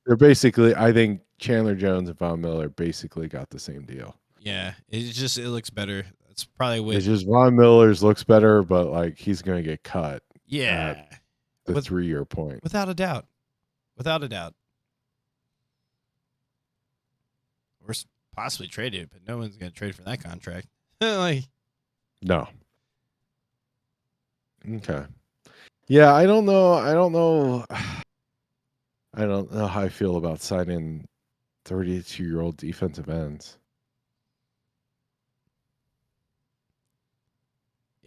They're basically, I think Chandler Jones and Von Miller basically got the same deal. Yeah, it looks better. That's probably what. It's just Von Miller's looks better, but like he's going to get cut. Yeah. At the 3-year point. Without a doubt. Without a doubt. or possibly trade it, but no one's gonna trade for that contract. Like, No. Okay. Yeah, I don't know. I don't know how I feel about signing 32-year-old defensive ends.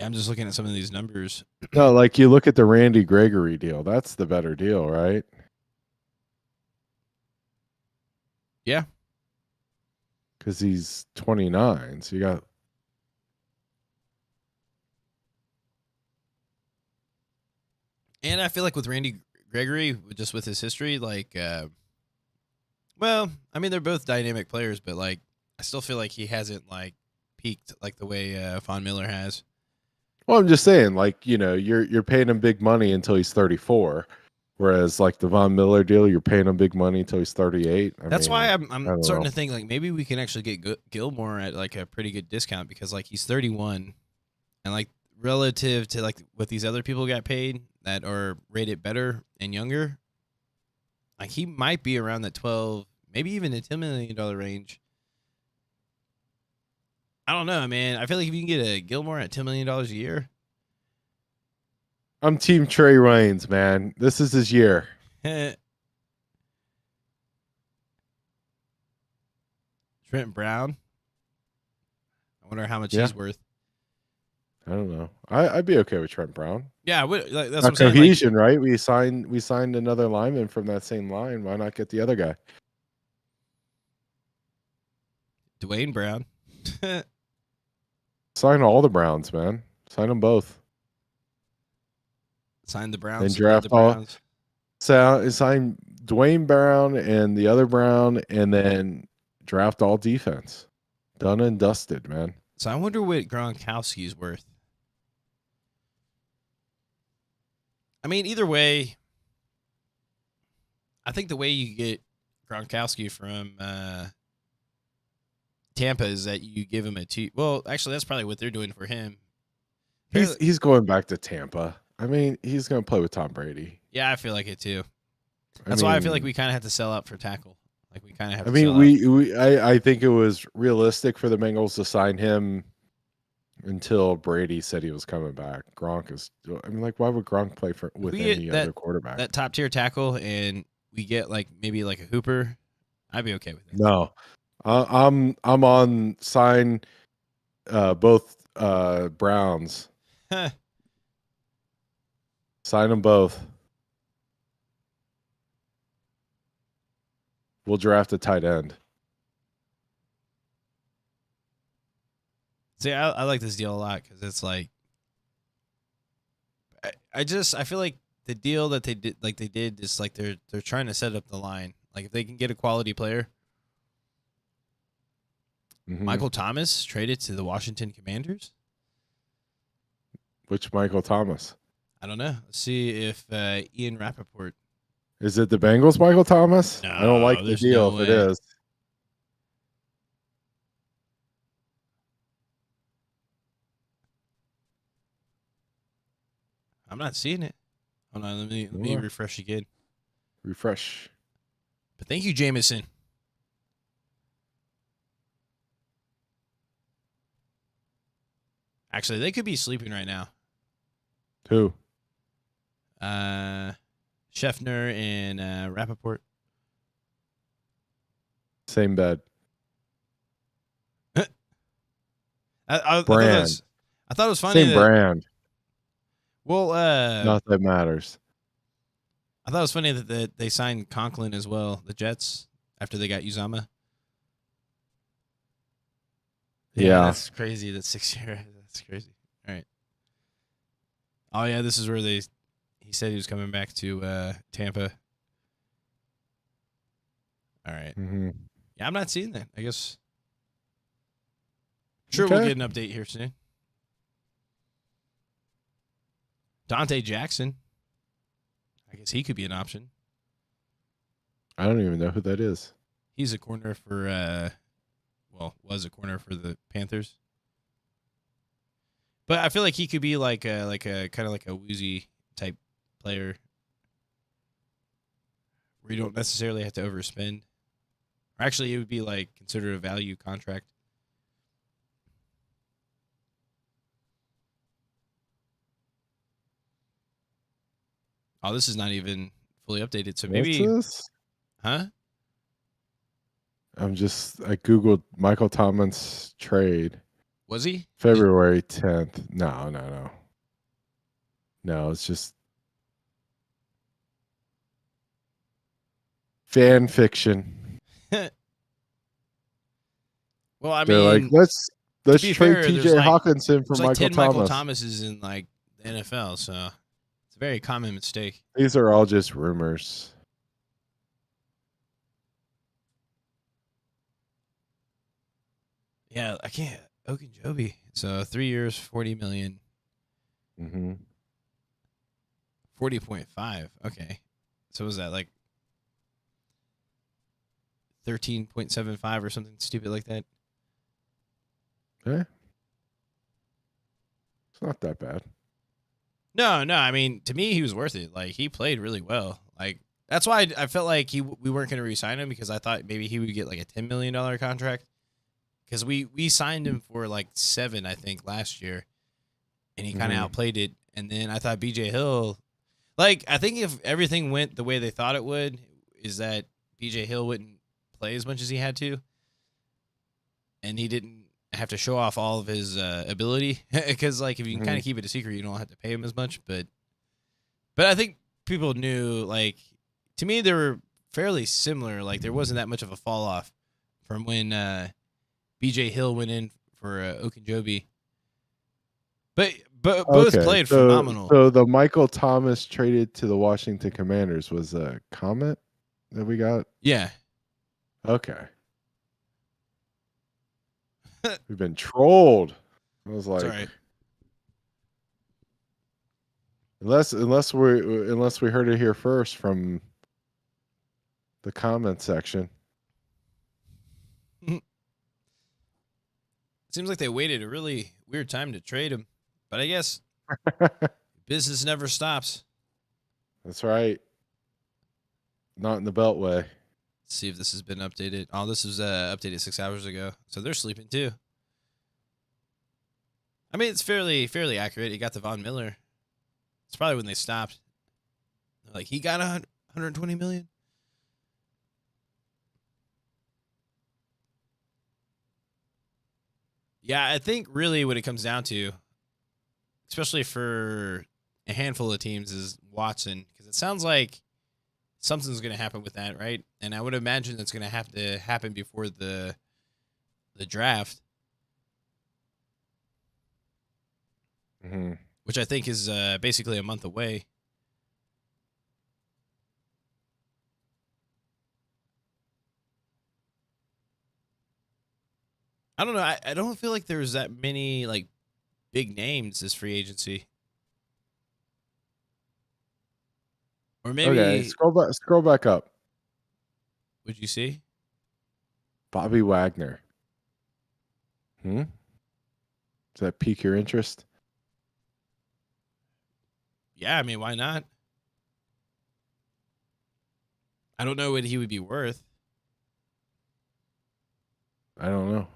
yeah, I'm just looking at some of these numbers. No, like you look at the Randy Gregory deal. That's the better deal, right? Yeah. Because he's 29. So you got. And I feel like with Randy Gregory, just with his history, like, well, I mean, they're both dynamic players, but like, I still feel like he hasn't like peaked like the way Von Miller has. Well, I'm just saying, like, you're paying him big money until he's 34. Whereas, like the Von Miller deal, you're paying him big money until he's 38. That's why I I'm don't starting know. to think like maybe we can actually get Gilmore at like a pretty good discount because like he's 31, and like relative to like what these other people got paid that are rated better and younger, like he might be around that 12, maybe even the $10 million range. I don't know, man. I feel like if you can get a Gilmore at $10 million a year, I'm Team Trey Reigns, man. This is his year. Trent Brown. I wonder how much Yeah. he's worth. I don't know. I'd be okay with Trent Brown. Yeah, like, that's what Not I'm saying. cohesion, right? We signed another lineman from that same line. Why not get the other guy? Like Dwayne Brown. Sign all the Browns, man. Sign them both. Sign the Browns. And to lead draft the all. Browns. Sign Dwayne Brown and the other Brown, and then draft all defense. Done and dusted, man. So I wonder what Gronkowski's worth. I mean, either way, I think the way you get Gronkowski from Tampa is that you give him a two. Well, actually, that's probably what they're doing for him. He's going back to Tampa. I mean, he's going to play with Tom Brady. Yeah, I feel like it too. That's why I feel like we kind of have to sell out for tackle. Like we kind of have. I to mean, sell out. I think it was realistic for the Bengals to sign him until Brady said he was coming back. Gronk is. I mean, like, why would Gronk play with any other quarterback? That top tier tackle, and we get like maybe like a Hooper. I'd be okay with it. No, I'm on sign both Browns. Sign them both. We'll draft a tight end. See, I like this deal a lot because it's like, I feel like the deal that they did is like they're trying to set up the line. Like if they can get a quality player, Michael Thomas traded to the Washington Commanders. Which Michael Thomas? I don't know. Let's see if Ian Rappaport. Is it the Bengals, Michael Thomas? No, I don't like the deal no if it is. I'm not seeing it. Hold on, let me refresh again. Refresh. But thank you, Jameson. Actually, they could be sleeping right now. Who? Scheffner and Rappaport. Same bed. I Brand. thought it was funny. Same brand. Well, not that matters. I thought it was funny that they signed Conklin as well, the Jets, after they got Uzama. Yeah. That's crazy. That's 6 years. That's crazy. All right. Oh yeah, this is where he said he was coming back to Tampa. All right. Mm-hmm. Yeah, I'm not seeing that. I guess. Sure, Okay. we'll get an update here soon. Dante Jackson. I guess he could be an option. I don't even know who that is. He's a corner for, was a corner for the Panthers. But I feel like he could be like a kind of like a woozy type player, where you don't necessarily have to overspend. Or actually, it would be like considered a value contract. Oh, this is not even fully updated. So maybe, What's this? huh? I Googled Michael Thomas trade. Was he? February 10th. No. No, it's just fan fiction. Well, I They're mean, like, let's be trade fair, TJ there's like- Hawkinson for there's like Michael 10 Thomas. Michael Thomases in like the NFL, so it's a very common mistake. These are all just rumors. Yeah, I can't. Ogunjobi. So 3 years, 40 million. Mm-hmm. 40.5. Okay. So was that like 13.75 or something stupid like that? Okay. It's not that bad. No. I mean, to me, he was worth it. Like, he played really well. Like, that's why I felt like we weren't going to re-sign him, because I thought maybe he would get like a $10 million contract. Because we signed him for like 7, I think, last year, and he kind of outplayed it. And then I thought BJ Hill, like, I think if everything went the way they thought it would, is that BJ Hill wouldn't play as much as he had to, and he didn't have to show off all of his ability. Because like, if you can kind of keep it a secret, you don't have to pay him as much. But I think people knew, like, to me, they were fairly similar. Like, there wasn't that much of a fall off from when BJ Hill went in for Ogunjobi. But both played phenomenal. So the Michael Thomas traded to the Washington Commanders was a comment that we got? Yeah. Okay. We've been trolled. I was like, It's all right. unless we heard it here first from the comment section. Seems like they waited a really weird time to trade him, but I guess business never stops. That's right. Not in the Beltway. Let's see if this has been updated. Oh, this was updated 6 hours ago, so they're sleeping too. I mean, it's fairly accurate. You got the Von Miller. It's probably when they stopped. They're like, he got 120 million. Yeah, I think really what it comes down to, especially for a handful of teams, is Watson, because it sounds like something's going to happen with that, right? And I would imagine that's going to have to happen before the draft, which I think is basically a month away. I don't know. I don't feel like there's that many like big names this free agency. Or maybe Okay, scroll back up. Would you see? Bobby Wagner. Does that pique your interest? Yeah, I mean, why not? I don't know what he would be worth. I don't know.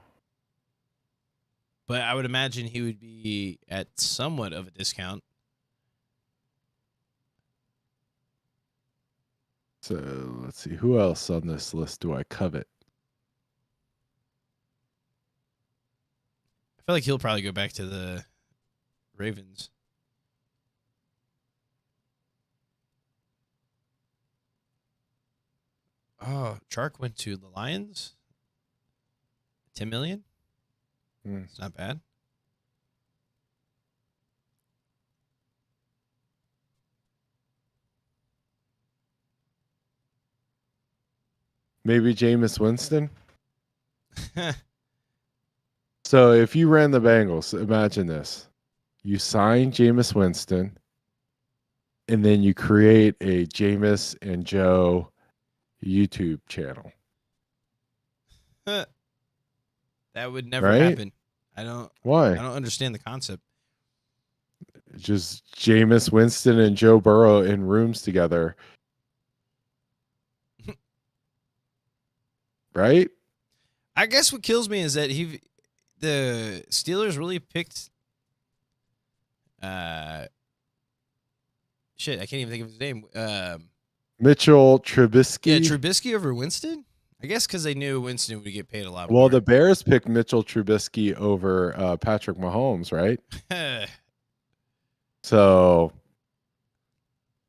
But I would imagine he would be at somewhat of a discount. So let's see. Who else on this list do I covet? I feel like he'll probably go back to the Ravens. Oh, Chark went to the Lions. 10 million? It's not bad. Maybe Jameis Winston? So if you ran the Bengals, imagine this. You sign Jameis Winston, and then you create a Jameis and Joe YouTube channel. That would never Right? happen. Why? I don't understand the concept. Just Jameis Winston and Joe Burrow in rooms together. right? I guess what kills me is that the Steelers really picked. Shit, I can't even think of his name. Mitchell Trubisky. Yeah, Trubisky over Winston. I guess because they knew Winston would get paid a lot Well, more. the Bears picked Mitchell Trubisky over Patrick Mahomes, right? So,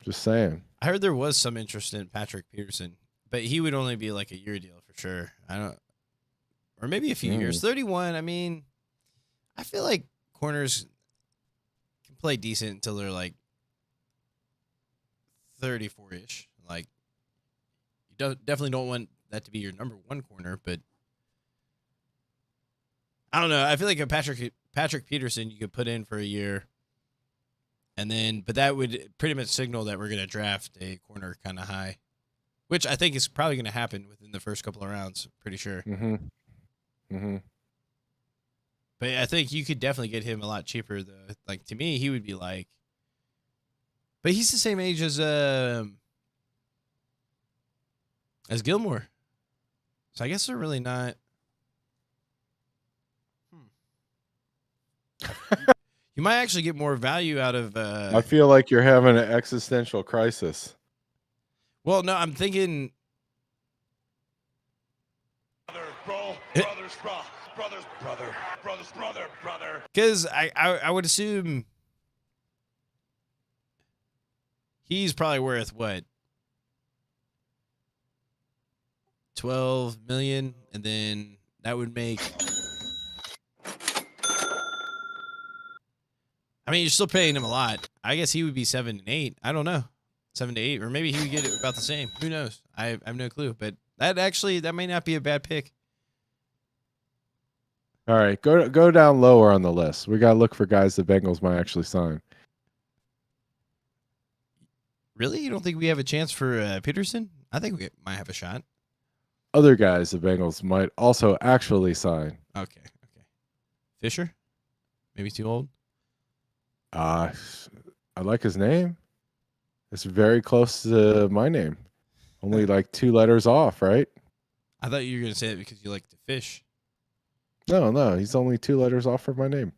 just saying. I heard there was some interest in Patrick Peterson, but he would only be like a year deal for sure. Or maybe a few years. 31. I mean, I feel like corners can play decent until they're like 34-ish. Like, you definitely don't want that to be your number one corner, but I don't know. I feel like a Patrick Peterson you could put in for a year, but that would pretty much signal that we're going to draft a corner kind of high, which I think is probably going to happen within the first couple of rounds. Pretty sure. But I think you could definitely get him a lot cheaper. Like to me, he would be like, but he's the same age as Gilmore, so I guess they're really not. You might actually get more value out of. I feel like you're having an existential crisis. Well, no, I'm thinking. Brother. Because I would assume he's probably worth what, 12 million, and then that would make. I mean, you're still paying him a lot. I guess he would be 7 and 8. I don't know, 7 to 8, or maybe he would get it about the same. Who knows? I have no clue. But that may not be a bad pick. All right, go down lower on the list. We got to look for guys the Bengals might actually sign. Really? You don't think we have a chance for Peterson? I think we might have a shot. Other guys the Bengals might also actually sign. Okay. Fisher? Maybe too old? I like his name. It's very close to my name. Only like 2 letters off, right? I thought you were going to say it because you like to fish. No, he's only 2 letters off from my name.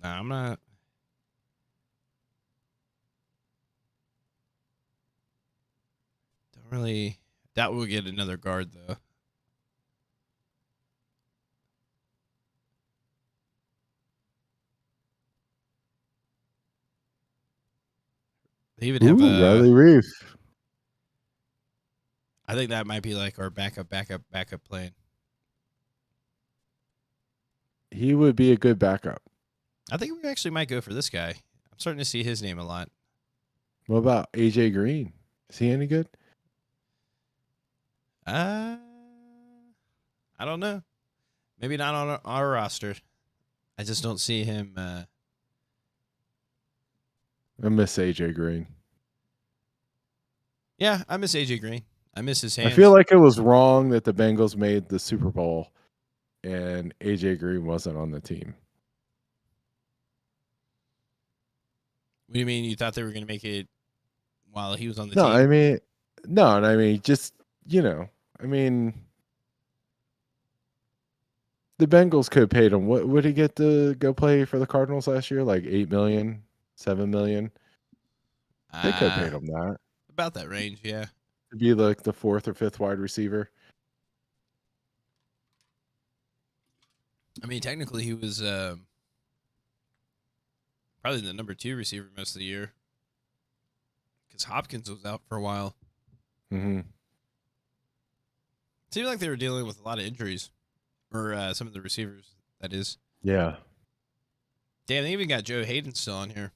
No, I'm not. Don't really. Doubt we'll get another guard, though. They even have Riley Reef. I think that might be like our backup plan. He would be a good backup. I think we actually might go for this guy. I'm starting to see his name a lot. What about AJ Green? Is he any good? I don't know. Maybe not on our roster. I just don't see him. I miss AJ Green. Yeah, I miss AJ Green. I miss his hands. I feel like it was wrong that the Bengals made the Super Bowl and AJ Green wasn't on the team. What do you mean? You thought they were going to make it while he was on the No, team? I mean, just, I mean, the Bengals could have paid him. What would he get to go play for the Cardinals last year? Like $8 million, $7 million? They could have paid him that. About that range, yeah. To be like the 4th or 5th wide receiver. I mean, technically, he was probably the number 2 receiver most of the year because Hopkins was out for a while. Mm-hmm. Seemed like they were dealing with a lot of injuries, or some of the receivers, that is. Yeah. Damn, they even got Joe Hayden still on here.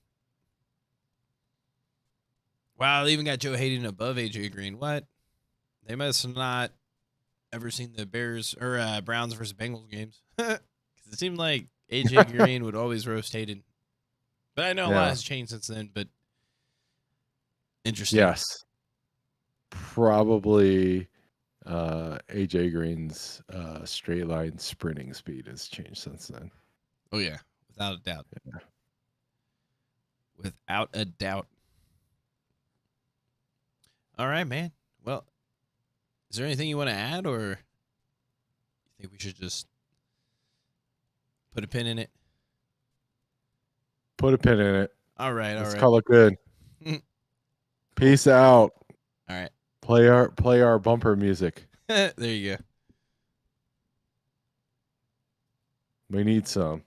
Wow, they even got Joe Hayden above AJ Green. What? They must have not ever seen the Bears or Browns versus Bengals games. Because it seemed like AJ Green would always roast Hayden. But I know a lot has changed since then, but interesting. Yes. Probably AJ Green's straight line sprinting speed has changed since then. Oh, yeah, without a doubt. Yeah. Without a doubt. All right, man. Well, is there anything you want to add, or you think we should just put a pin in it? Put a pin in it. All right, Let's call it good. Mm. Peace out. All right. Play our bumper music. There you go. We need some.